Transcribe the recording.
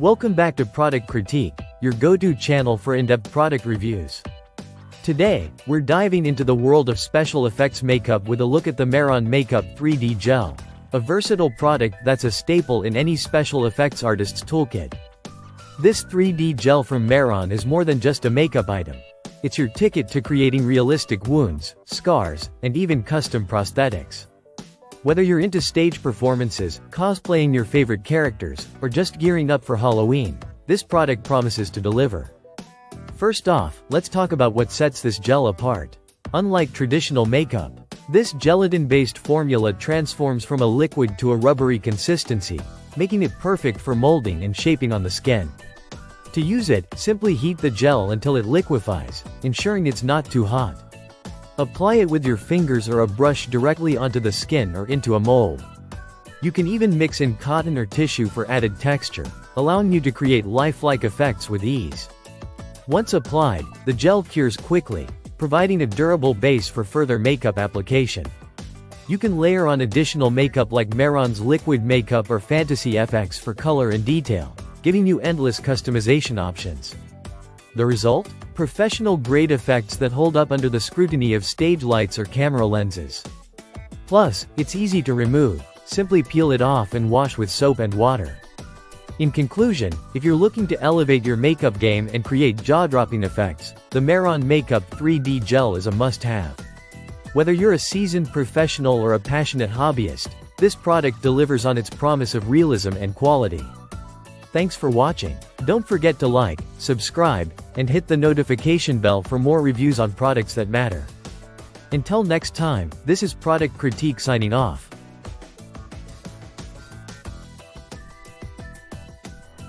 Welcome back to Product Critique, your go-to channel for in-depth product reviews. Today, we're diving into the world of special effects makeup with a look at the Mehron Makeup 3D Gel, a versatile product that's a staple in any special effects artist's toolkit. This 3D gel from Mehron is more than just a makeup item. It's your ticket to creating realistic wounds, scars, and even custom prosthetics. Whether you're into stage performances, cosplaying your favorite characters, or just gearing up for Halloween, this product promises to deliver. First off, let's talk about what sets this gel apart. Unlike traditional makeup, this gelatin-based formula transforms from a liquid to a rubbery consistency, making it perfect for molding and shaping on the skin. To use it, simply heat the gel until it liquefies, ensuring it's not too hot. Apply it with your fingers or a brush directly onto the skin or into a mold. You can even mix in cotton or tissue for added texture, allowing you to create lifelike effects with ease. Once applied, the gel cures quickly, providing a durable base for further makeup application. You can layer on additional makeup like Mehron's Liquid Makeup or Fantasy FX for color and detail, giving you endless customization options. The result? Professional-grade effects that hold up under the scrutiny of stage lights or camera lenses. Plus, it's easy to remove, simply peel it off and wash with soap and water. In conclusion, if you're looking to elevate your makeup game and create jaw-dropping effects, the Mehron Makeup 3D Gel is a must-have. Whether you're a seasoned professional or a passionate hobbyist, this product delivers on its promise of realism and quality. Thanks for watching. Don't forget to like, subscribe, and hit the notification bell for more reviews on products that matter. Until next time, this is Product Critique signing off.